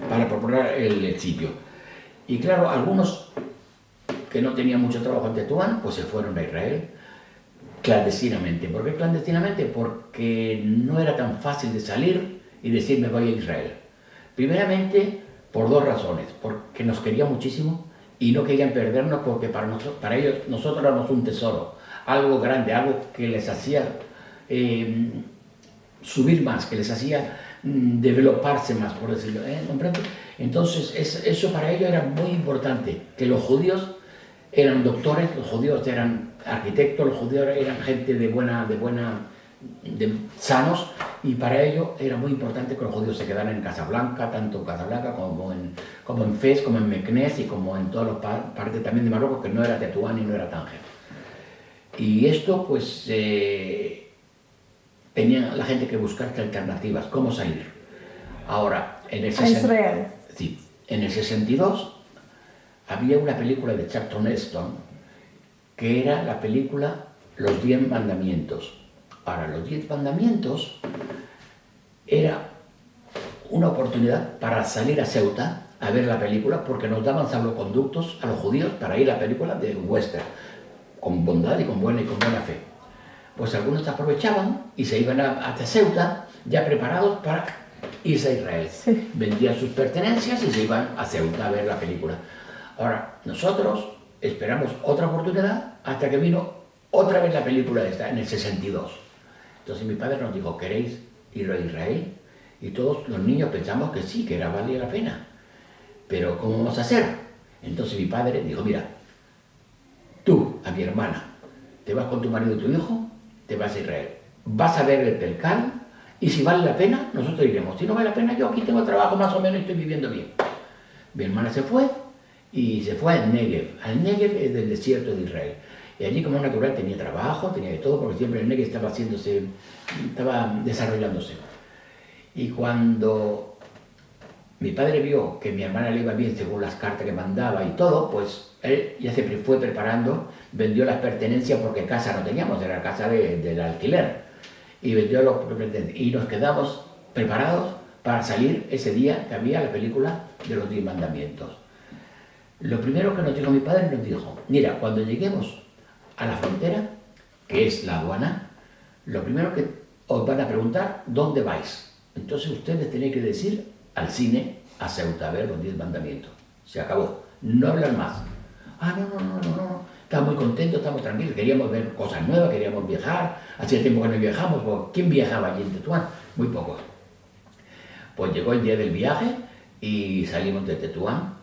para proponer el sitio. Y claro, algunos que no tenían mucho trabajo en Tetuán, pues se fueron a Israel clandestinamente. ¿Por qué clandestinamente? Porque no era tan fácil de salir y decir me voy a Israel. Primeramente, por dos razones. Porque nos querían muchísimo y no querían perdernos porque para ellos nosotros éramos un tesoro, algo grande, algo que les hacía subir más, que les hacía developarse más, por decirlo. Entonces, eso para ellos era muy importante, que los judíos eran doctores, los judíos eran arquitectos, los judíos eran gente sanos, y para ellos era muy importante que los judíos se quedaran en Casablanca, tanto en Casablanca como en Fez, como en Meknès y como en todas las partes también de Marruecos, que no era Tetuán y no era Tánger. Y esto pues tenía la gente que buscar alternativas, cómo salir. Ahora, A Israel. Sí, en el 62 había una película de Charlton Heston que era la película Los 10 Mandamientos. Ahora, Los 10 Mandamientos era una oportunidad para salir a Ceuta a ver la película, porque nos daban salvoconductos a los judíos para ir a la película de western, con bondad y con buena fe. Pues algunos aprovechaban y se iban hacia Ceuta ya preparados para irse a Israel. Sí. Vendían sus pertenencias y se iban a Ceuta a ver la película. Ahora, nosotros esperamos otra oportunidad hasta que vino otra vez la película esta, en el 62. Entonces mi padre nos dijo, ¿queréis ir a Israel? Y todos los niños pensamos que sí, que valía la pena. Pero ¿cómo vamos a hacer? Entonces mi padre dijo, mira, tú, a mi hermana, te vas con tu marido y tu hijo, te vas a Israel. Vas a ver el Pelcán y si vale la pena, nosotros iremos. Si no vale la pena, yo aquí tengo trabajo más o menos y estoy viviendo bien. Mi hermana se fue y se fue al Negev. Al Negev es del desierto de Israel. Y allí como natural tenía trabajo, tenía de todo, porque siempre el Negev estaba desarrollándose. Y cuando mi padre vio que mi hermana le iba bien según las cartas que mandaba y todo, pues él ya se fue preparando, vendió las pertenencias porque casa no teníamos, era casa del alquiler. Y vendió los pertenencias. Y nos quedamos preparados para salir ese día que había la película de los 10 mandamientos. Lo primero que nos dijo mi padre, nos dijo, mira, cuando lleguemos a la frontera, que es la aduana, lo primero que os van a preguntar, ¿dónde vais? Entonces ustedes tenéis que decir al cine, a Ceuta, a ver los 10 mandamientos. Se acabó. No hablan más. Ah, no. Estamos muy contentos, estamos tranquilos. Queríamos ver cosas nuevas, queríamos viajar. Hacía tiempo que no viajamos. ¿Quién viajaba allí en Tetuán? Muy pocos. Pues llegó el día del viaje y salimos de Tetuán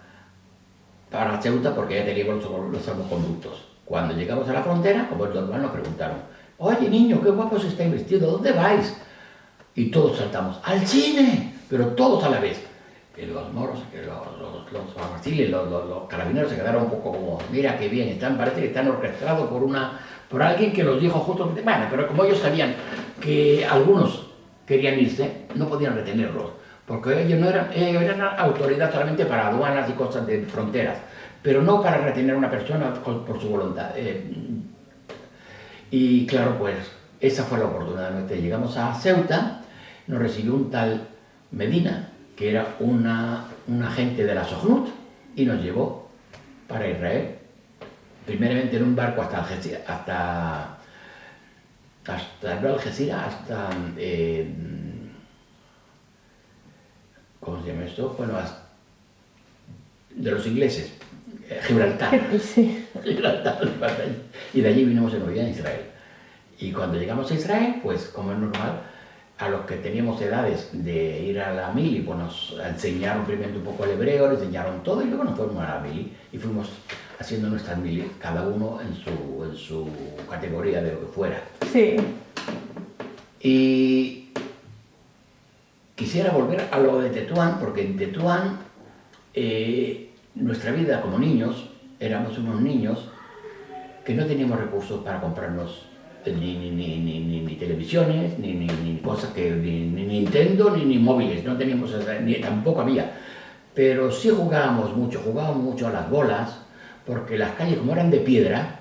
para Ceuta porque ya teníamos los salvoconductos. Cuando llegamos a la frontera, como es normal, nos preguntaron, oye niño, qué guapos estáis vestidos, ¿dónde vais? Y todos saltamos, ¡al cine! Pero todos a la vez. Y los moros, los alguaciles, los carabineros se quedaron un poco como, mira qué bien, parece que están orquestados por alguien que los dijo justo. Bueno, pero como ellos sabían que algunos querían irse, no podían retenerlos, porque ellos eran autoridad solamente para aduanas y cosas de fronteras, pero no para retener a una persona por su voluntad. Y claro, pues esa fue la oportunidad nuestra. Llegamos a Ceuta, nos recibió un tal Medina, que era un agente de la Sojnut, y nos llevó para Israel, primeramente en un barco hasta Algeciras, ¿cómo se llama esto? Bueno, de los ingleses, Gibraltar. Sí. Gibraltar. Y de allí vinimos en Navidad a Israel. Y cuando llegamos a Israel, pues como es normal, a los que teníamos edades de ir a la mili, pues nos enseñaron primero un poco el hebreo, nos enseñaron todo y luego nos fuimos a la mili y fuimos haciendo nuestras mili, cada uno en su categoría de lo que fuera. Sí. Y quisiera volver a lo de Tetuán, porque en Tetuán nuestra vida como niños, éramos unos niños que no teníamos recursos para comprarnos ni televisiones, ni cosas que, ni Nintendo, ni móviles, no teníamos, tampoco había. Pero sí jugábamos mucho a las bolas, porque las calles, como eran de piedra,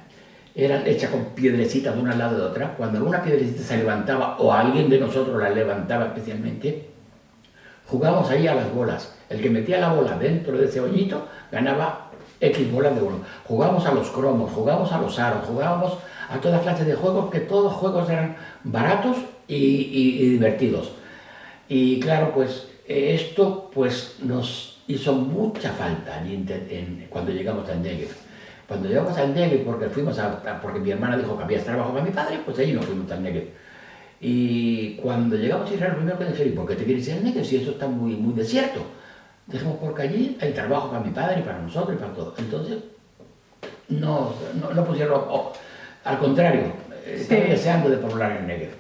eran hechas con piedrecitas de una al lado de otra. Cuando alguna piedrecita se levantaba, o alguien de nosotros la levantaba especialmente, Jugábamos ahí a las bolas. El que metía la bola dentro de ese hoyito ganaba X bolas de oro. Jugábamos a los cromos, jugábamos a los aros, jugábamos a toda clase de juegos, que todos juegos eran baratos y divertidos. Y claro, pues esto pues nos hizo mucha falta allí cuando llegamos al Negev. Cuando llegamos al Negev, porque mi hermana dijo que había trabajo para mi padre, pues allí nos fuimos al Negev. Y cuando llegamos a Israel, lo primero que dije, ¿y por qué te quieres ir al Negev si eso está muy, muy desierto? Dijimos, porque allí hay trabajo para mi padre y para nosotros y para todo. Entonces, no pusieron, al contrario, estaban deseando de poblar el Negev.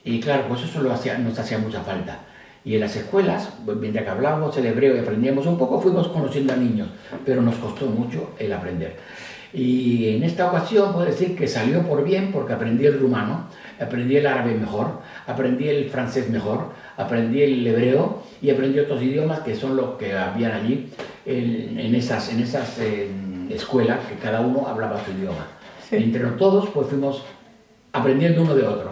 Y claro, pues eso nos hacía mucha falta. Y en las escuelas, mientras que hablábamos el hebreo y aprendíamos un poco, fuimos conociendo a niños, pero nos costó mucho el aprender. Y en esta ocasión puedo decir que salió por bien porque aprendí el rumano, aprendí el árabe mejor, aprendí el francés mejor, aprendí el hebreo y aprendí otros idiomas que son los que habían allí en esas escuelas, que cada uno hablaba su idioma. Sí. Entre todos pues fuimos aprendiendo uno de otro.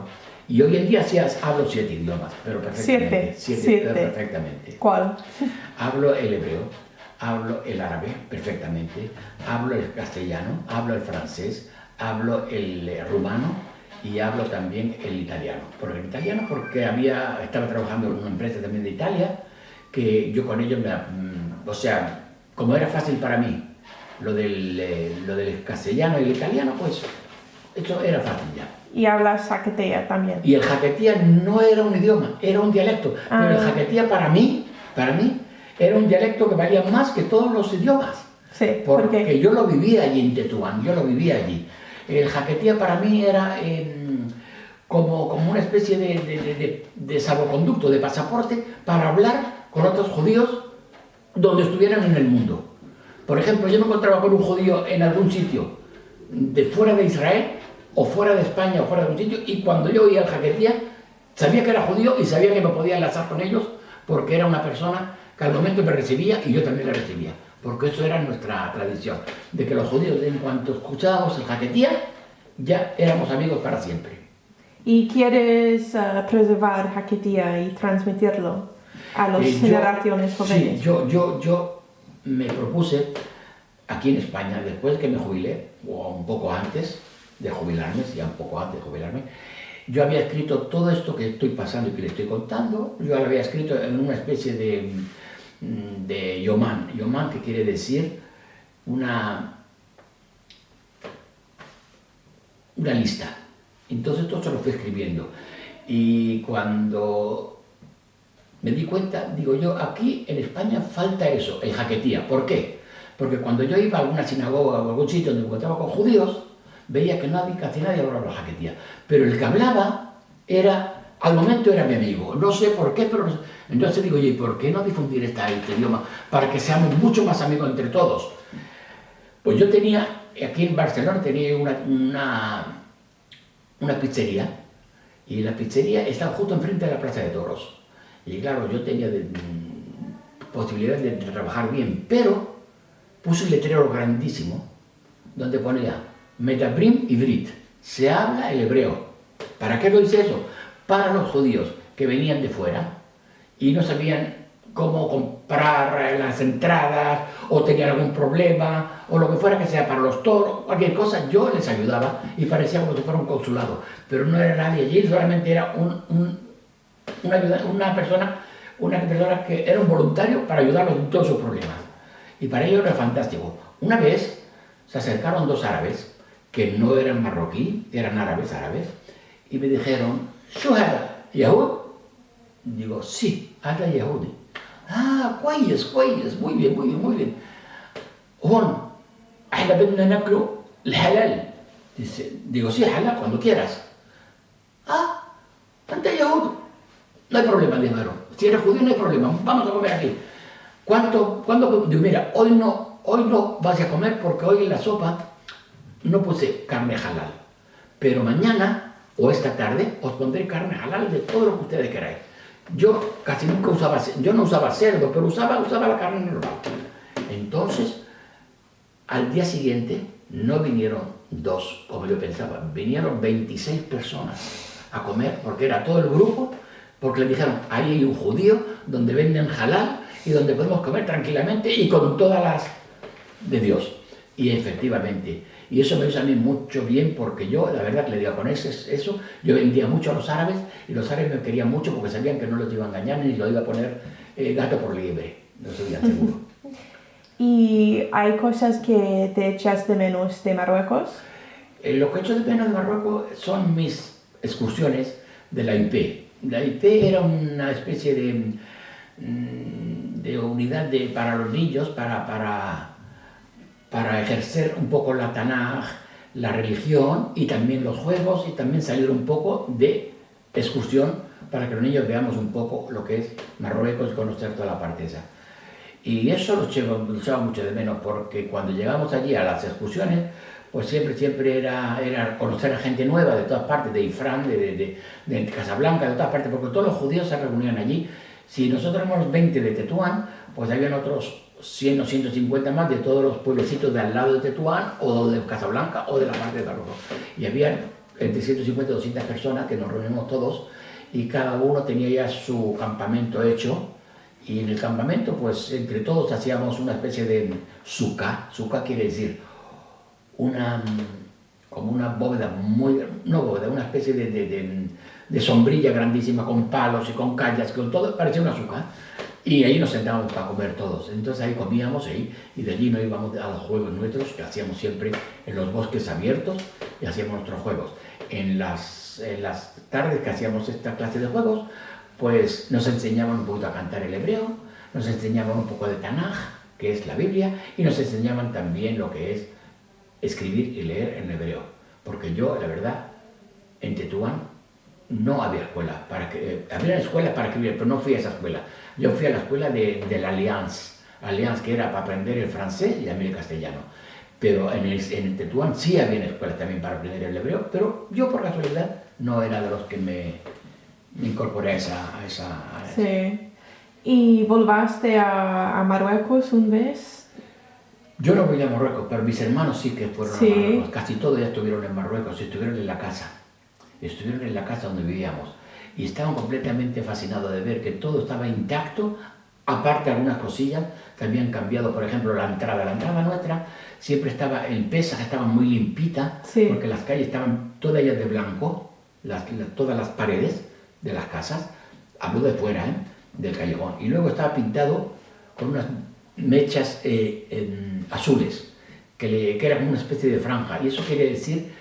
Y hoy en día sí hablo 7 idiomas, pero perfectamente. 7, pero perfectamente. ¿Cuál? Hablo el hebreo, hablo el árabe perfectamente, hablo el castellano, hablo el francés, hablo el rumano y hablo también el italiano. Porque el italiano porque estaba trabajando en una empresa también de Italia, que yo con ellos, o sea, como era fácil para mí lo del castellano y el italiano, pues eso era fácil ya. Y hablas jaquetia también. Y el jaquetia no era un idioma, era un dialecto. Pero el jaquetia para mí, era un dialecto que valía más que todos los idiomas. Sí, porque yo lo vivía allí en Tetuán, yo lo vivía allí. El jaquetia para mí era como una especie de salvoconducto, de pasaporte para hablar con otros judíos donde estuvieran en el mundo. Por ejemplo, yo me encontraba con un judío en algún sitio de fuera de Israel, o fuera de España o fuera de un sitio, y cuando yo oía el jaquetia, sabía que era judío y sabía que me podía enlazar con ellos porque era una persona que al momento me recibía y yo también la recibía, porque eso era nuestra tradición, de que los judíos, en cuanto escuchábamos el jaquetia, ya éramos amigos para siempre. ¿Y quieres preservar jaquetia y transmitirlo a las generaciones jóvenes? Sí, yo me propuse, aquí en España, después que me jubilé, o un poco antes de jubilarme, ya un poco antes de jubilarme, yo había escrito todo esto que estoy pasando y que le estoy contando, yo lo había escrito en una especie de yomán, que quiere decir una lista. Entonces todo se lo fui escribiendo. Y cuando me di cuenta, digo yo, aquí en España falta eso, el jaquetia. ¿Por qué? Porque cuando yo iba a alguna sinagoga o a algún sitio donde me encontraba con judíos, veía que casi nadie hablaba jaquetia. Pero el que hablaba al momento era mi amigo. No sé por qué, pero entonces digo, oye, ¿por qué no difundir este idioma para que seamos mucho más amigos entre todos? Pues yo tenía, aquí en Barcelona tenía una pizzería, y la pizzería estaba justo enfrente de la Plaza de Toros. Y claro, yo tenía posibilidad de trabajar bien, pero puse un letrero grandísimo donde ponía Medabrim Ivrit, se habla el hebreo. ¿Para qué lo hice eso? Para los judíos que venían de fuera y no sabían cómo comprar las entradas o tenían algún problema o lo que fuera que sea, para los toros, cualquier cosa, yo les ayudaba y parecía como si fuera un consulado, pero no era nadie allí, solamente era una persona que era un voluntario para ayudarlos en todos sus problemas. Y para ello era fantástico. Una vez se acercaron 2 árabes que no eran marroquí, eran árabes, y me dijeron, ¿Shú hada? ¿Yahud? Digo, sí, hada Yahudi. Ah, كويس, muy bien. هون احنا بدنا ناكله الحلال. Digo, sí, halal, cuando quieras. Ah, ante Yahud. No hay problema, dijeron. Si eres judío no hay problema, vamos a comer aquí. ¿Cuándo? Digo, mira, hoy no vas a comer porque hoy en la sopa no puse carne halal, pero mañana o esta tarde os pondré carne halal de todo lo que ustedes queráis. Yo casi nunca no usaba cerdo, pero usaba la carne normal. Entonces, al día siguiente no vinieron 2, como yo pensaba, vinieron 26 personas a comer, porque era todo el grupo porque le dijeron, ahí hay un judío donde venden halal y donde podemos comer tranquilamente y con todas las de Dios. Y efectivamente, y eso me hizo a mí mucho bien porque yo, la verdad que le digo, con eso, yo vendía mucho a los árabes y los árabes me querían mucho porque sabían que no los iba a engañar ni los iba a poner gato por liebre, no sabía seguro. ¿Y hay cosas que te echas de menos de Marruecos? Lo que echo de menos de Marruecos son mis excursiones de la IP. La IP era una especie de unidad para los niños, para ejercer un poco la Tanaj, la religión y también los juegos y también salir un poco de excursión para que los niños veamos un poco lo que es Marruecos y conocer toda la parte esa. Y eso lo echaba mucho de menos porque cuando llegamos allí a las excursiones, pues siempre era conocer a gente nueva de todas partes, de Ifrán, de Casablanca, de todas partes, porque todos los judíos se reunían allí. Si nosotros éramos 20 de Tetuán, pues habían otros 100 o 150 más de todos los pueblecitos de al lado de Tetuán, o de Casablanca, o de la parte de Marruecos. Y había entre 150 y 200 personas que nos reunimos todos, y cada uno tenía ya su campamento hecho, y en el campamento, pues entre todos hacíamos una especie de suka. Suka quiere decir como una bóveda no bóveda, una especie de sombrilla grandísima con palos y con callas, con todo, parecía una suka. Y ahí nos sentábamos para comer todos. Entonces ahí comíamos y de allí nos íbamos a los juegos nuestros que hacíamos siempre en los bosques abiertos y hacíamos nuestros juegos. En las tardes que hacíamos esta clase de juegos, pues nos enseñaban un poquito a cantar el hebreo, nos enseñaban un poco de Tanaj, que es la Biblia, y nos enseñaban también lo que es escribir y leer en hebreo. Porque yo, la verdad, en Tetuán no había escuela. Había escuela para escribir, pero no fui a esa escuela. Yo fui a la escuela de la Alliance, que era para aprender el francés y a mí el castellano. Pero en Tetuán sí había escuelas también para aprender el hebreo, pero yo por casualidad no era de los que me incorporé a esa. Sí. ¿Y volvaste a Marruecos una vez? Yo no voy a Marruecos, pero mis hermanos sí que fueron a Marruecos. Casi todos ya estuvieron en Marruecos, estuvieron en la casa. Estuvieron en la casa donde vivíamos. Y estaban completamente fascinados de ver que todo estaba intacto, aparte algunas cosillas que habían cambiado, por ejemplo, la entrada. La entrada nuestra siempre estaba, el Pesaj estaba muy limpita, porque las calles estaban todas ellas de blanco, todas las paredes de las casas, hablo de fuera, del callejón. Y luego estaba pintado con unas mechas azules, que era como una especie de franja. Y eso quiere decir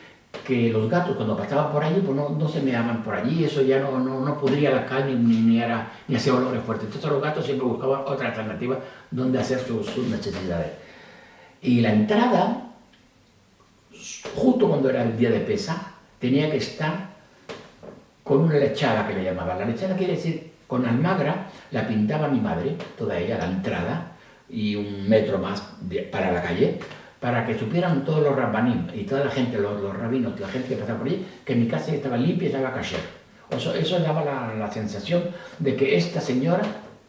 que los gatos cuando pasaban por allí pues no se meaban por allí, eso ya no pudría la carne ni hacía olores fuertes. Entonces los gatos siempre buscaban otra alternativa donde hacer sus necesidades. Y la entrada, justo cuando era el día de Pesaj, tenía que estar con una lechada que le llamaban. La lechada quiere decir, con almagra la pintaba mi madre, toda ella, la entrada, y 1 metro más para la calle, para que supieran todos los rabbanim y toda la gente, los rabinos, la gente que pasaba por allí, que mi casa estaba limpia y estaba kasher. Eso daba la sensación de que esta señora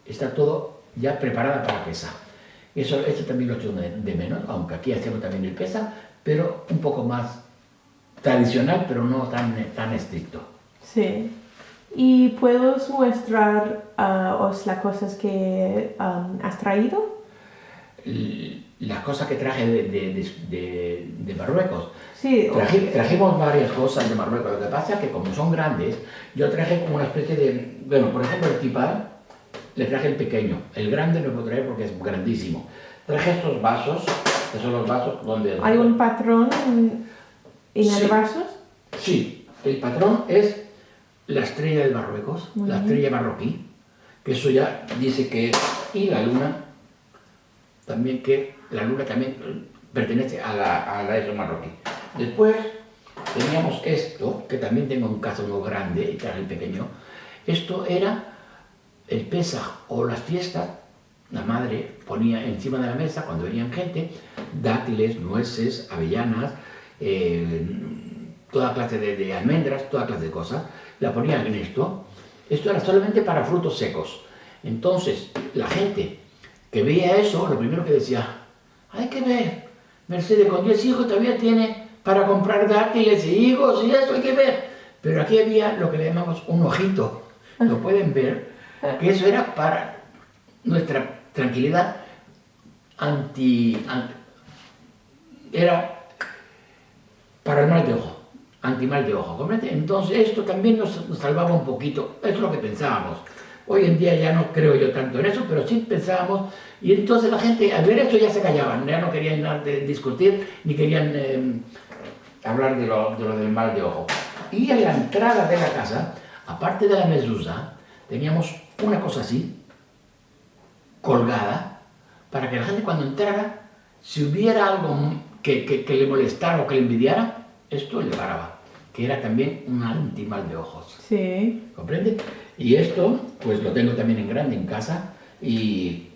está todo ya preparada para Pesaj. Eso también lo echo de menos, aunque aquí hacemos también el Pesaj, pero un poco más tradicional, pero no tan estricto. Sí. ¿Y puedes mostrar os las cosas que has traído? Las cosas que traje de Marruecos. Sí. Trajimos varias cosas de Marruecos. Lo que pasa es que como son grandes, yo traje como una especie de... Bueno, por ejemplo, el tipar, le traje el pequeño. El grande no lo puedo traer porque es grandísimo. Traje estos vasos, que son los vasos donde... ¿Hay un patrón en el vaso? Sí, el patrón es la estrella de Marruecos, la estrella marroquí, que eso ya dice que... Y la luna, también que la luna también pertenece a la eso marroquí. Después teníamos esto, que también tengo en casa uno grande, y traje el pequeño. Esto era el Pesaj o las fiestas. La madre ponía encima de la mesa, cuando venían gente, dátiles, nueces, avellanas, toda clase de almendras, toda clase de cosas. La ponían en esto. Esto era solamente para frutos secos. Entonces, la gente que veía eso, lo primero que decía, hay que ver, Mercedes con 10 hijos todavía tiene para comprar dátiles y higos y eso, hay que ver. Pero aquí había lo que le llamamos un ojito, lo pueden ver, que eso era para nuestra tranquilidad era para el mal de ojo, anti-mal de ojo, ¿comprende? Entonces esto también nos salvaba un poquito, esto es lo que pensábamos. Hoy en día ya no creo yo tanto en eso, pero sí pensábamos, y entonces la gente al ver esto ya se callaban, ya no querían nada de discutir, ni querían hablar de lo del mal de ojo. Y en la entrada de la casa, aparte de la mezuzá, teníamos una cosa así, colgada, para que la gente cuando entrara, si hubiera algo que le molestara o que le envidiara, esto le paraba, que era también un antimal de ojos. Sí. ¿Comprende? Y esto, pues lo tengo también en grande en casa, y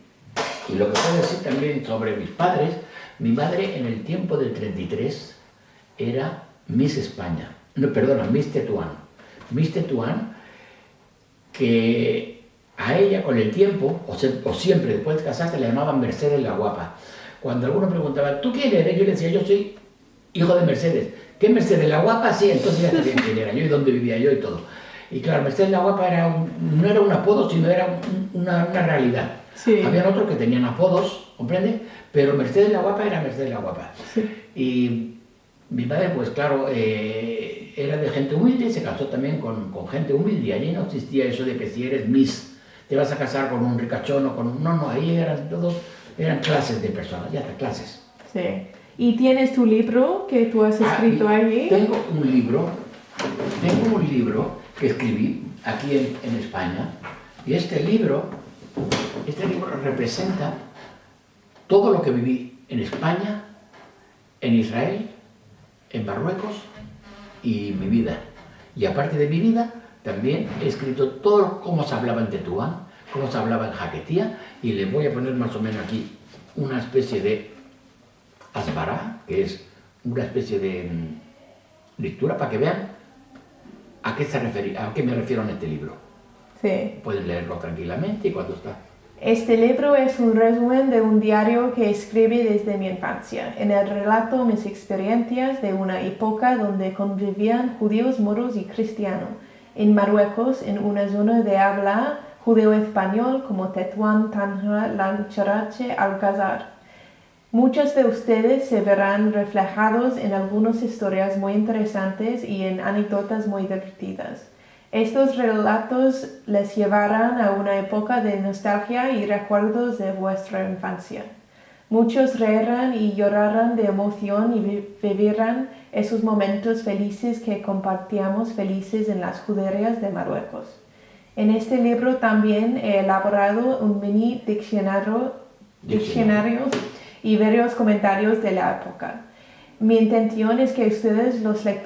lo que puedo decir también sobre mis padres, mi madre en el tiempo del 33 era Miss España, no, perdona, Miss Tetuán. Miss Tetuán, que a ella con el tiempo, o siempre después de casarse, le llamaban Mercedes la Guapa. Cuando alguno preguntaba, ¿tú quién eres? Yo le decía, yo soy hijo de Mercedes. ¿Qué Mercedes la Guapa? Sí, entonces ya sabían quién era yo y dónde vivía yo y todo. Y claro, Mercedes la Guapa no era un apodo, sino era una realidad. Sí. Habían otros que tenían apodos, ¿comprende? Pero Mercedes la Guapa era Mercedes la Guapa. Sí. Y mi padre, pues claro, era de gente humilde, se casó también con gente humilde. Allí no existía eso de que si eres Miss, te vas a casar con un ricachón o con un... No, ahí eran clases de personas, ya está, clases. Sí. ¿Y tienes tu libro que tú has escrito allí? Tengo un libro que escribí aquí en España, y este libro representa todo lo que viví en España, en Israel, en Marruecos y mi vida. Y aparte de mi vida, también he escrito todo cómo se hablaba en Tetuán, cómo se hablaba en Jaquetía, y les voy a poner más o menos aquí una especie de asbará, que es una especie de lectura para que vean a qué me refiero en este libro. Sí. Pueden leerlo tranquilamente y cuando está. Este libro es un resumen de un diario que escribí desde mi infancia. En el relato mis experiencias de una época donde convivían judíos, moros y cristianos. En Marruecos, en una zona de habla judeo-español como Tetuán, Tanja, Lancharache, Alcázar. Muchos de ustedes se verán reflejados en algunas historias muy interesantes y en anécdotas muy divertidas. Estos relatos les llevarán a una época de nostalgia y recuerdos de vuestra infancia. Muchos reirán y llorarán de emoción y vivirán esos momentos felices que compartíamos felices en las juderías de Marruecos. En este libro también he elaborado un mini diccionario y varios comentarios de la época. Mi intención es que ustedes, los lectores,